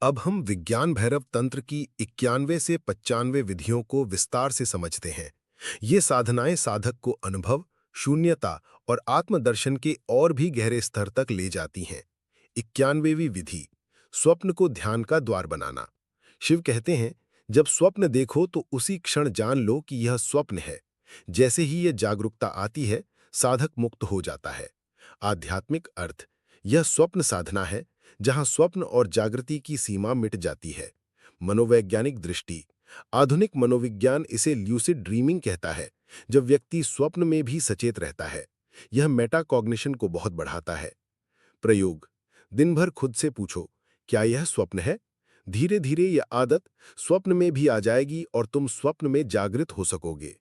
अब हम विज्ञान भैरव तंत्र की 91 से 95 विधियों को विस्तार से समझते हैं। ये साधनाएं साधक को अनुभव, शून्यता और आत्मदर्शन के और भी गहरे स्तर तक ले जाती हैं। 91वीं विधि, स्वप्न को ध्यान का द्वार बनाना। शिव कहते हैं, जब स्वप्न देखो तो उसी क्षण जान लो कि यह स्वप्न है। जैसे ही यह जागरूकता आती है, साधक मुक्त हो जाता है। आध्यात्मिक अर्थ, यह स्वप्न साधना है जहां स्वप्न और जागृति की सीमा मिट जाती है। मनोवैज्ञानिक दृष्टि, आधुनिक मनोविज्ञान इसे ल्यूसिड ड्रीमिंग कहता है, जब व्यक्ति स्वप्न में भी सचेत रहता है। यह मेटाकॉग्निशन को बहुत बढ़ाता है। प्रयोग, दिन भर खुद से पूछो, क्या यह स्वप्न है? धीरे धीरे यह आदत स्वप्न में भी आ जाएगी और तुम स्वप्न में जागृत हो सकोगे।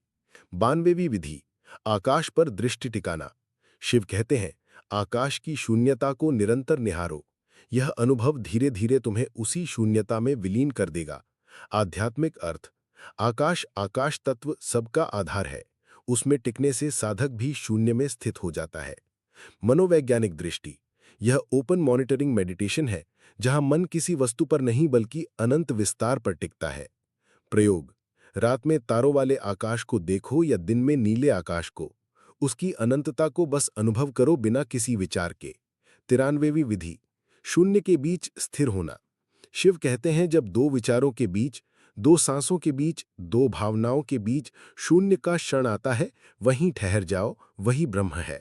92वीं विधि, आकाश पर दृष्टि टिकाना। शिव कहते हैं, आकाश की शून्यता को निरंतर निहारो। यह अनुभव धीरे धीरे तुम्हें उसी शून्यता में विलीन कर देगा। आध्यात्मिक अर्थ, आकाश आकाश तत्व सबका आधार है। उसमें टिकने से साधक भी शून्य में स्थित हो जाता है। मनोवैज्ञानिक दृष्टि, यह ओपन मॉनिटरिंग मेडिटेशन है, जहां मन किसी वस्तु पर नहीं बल्कि अनंत विस्तार पर टिकता है। प्रयोग, रात में तारों वाले आकाश को देखो या दिन में नीले आकाश को। उसकी अनंतता को बस अनुभव करो बिना किसी विचार के। 93वीं विधि, शून्य के बीच स्थिर होना। शिव कहते हैं, जब दो विचारों के बीच, दो सांसों के बीच, दो भावनाओं के बीच शून्य का क्षण आता है, वहीं ठहर जाओ, वही ब्रह्म है।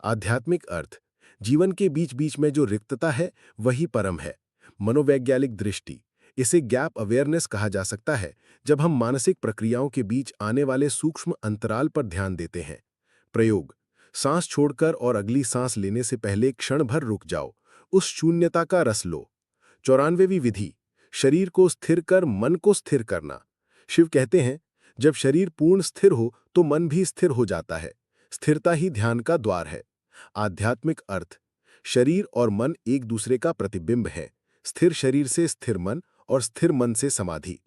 आध्यात्मिक अर्थ, जीवन के बीच बीच में जो रिक्तता है वही परम है। मनोवैज्ञानिक दृष्टि, इसे गैप अवेयरनेस कहा जा सकता है, जब हम मानसिक प्रक्रियाओं के बीच आने वाले सूक्ष्म अंतराल पर ध्यान देते हैं। प्रयोग, सांस छोड़कर और अगली सांस लेने से पहले क्षण भर रुक जाओ, उस शून्यता का रस लो। 94वीं विधि, शरीर को स्थिर कर मन को स्थिर करना। शिव कहते हैं, जब शरीर पूर्ण स्थिर हो तो मन भी स्थिर हो जाता है। स्थिरता ही ध्यान का द्वार है। आध्यात्मिक अर्थ, शरीर और मन एक दूसरे का प्रतिबिंब है। स्थिर शरीर से स्थिर मन और स्थिर मन से समाधि।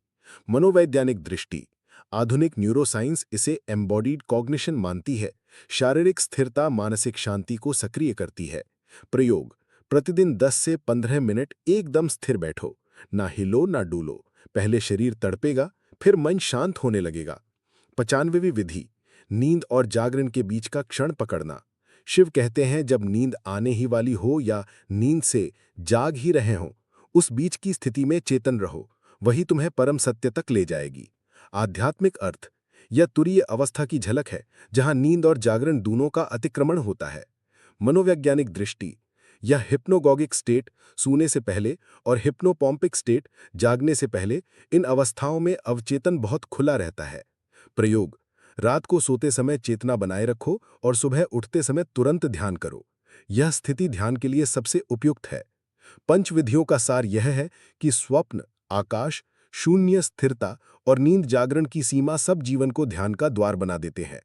मनोवैज्ञानिक दृष्टि, आधुनिक न्यूरोसाइंस इसे एम्बॉडीड कॉग्निशन मानती है। शारीरिक स्थिरता मानसिक शांति को सक्रिय करती है। प्रयोग, प्रतिदिन 10 से 15 मिनट एकदम स्थिर बैठो, ना हिलो ना डूलो। पहले शरीर तड़पेगा, फिर मन शांत होने लगेगा। 95वीं विधि, नींद और जागरण के बीच का क्षण पकड़ना। शिव कहते हैं, जब नींद आने ही वाली हो या नींद से जाग ही रहे हों, उस बीच की स्थिति में चेतन रहो, वही तुम्हें परम सत्य तक ले जाएगी। आध्यात्मिक अर्थ, यह तुरीय अवस्था की झलक है, जहां नींद और जागरण दोनों का अतिक्रमण होता है। मनोवैज्ञानिक दृष्टि, यह हिप्नोगॉगिक स्टेट सोने से पहले और हिप्नोपॉम्पिक स्टेट जागने से पहले, इन अवस्थाओं में अवचेतन बहुत खुला रहता है। प्रयोग, रात को सोते समय चेतना बनाए रखो और सुबह उठते समय तुरंत ध्यान करो। यह स्थिति ध्यान के लिए सबसे उपयुक्त है। पंचविधियों का सार यह है कि स्वप्न, आकाश, शून्य, स्थिरता और नींद जागरण की सीमा सब जीवन को ध्यान का द्वार बना देते हैं।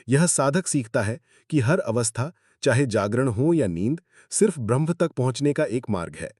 यह साधक सीखता है कि हर अवस्था, चाहे जागरण हो या नींद, सिर्फ ब्रह्म तक पहुंचने का एक मार्ग है।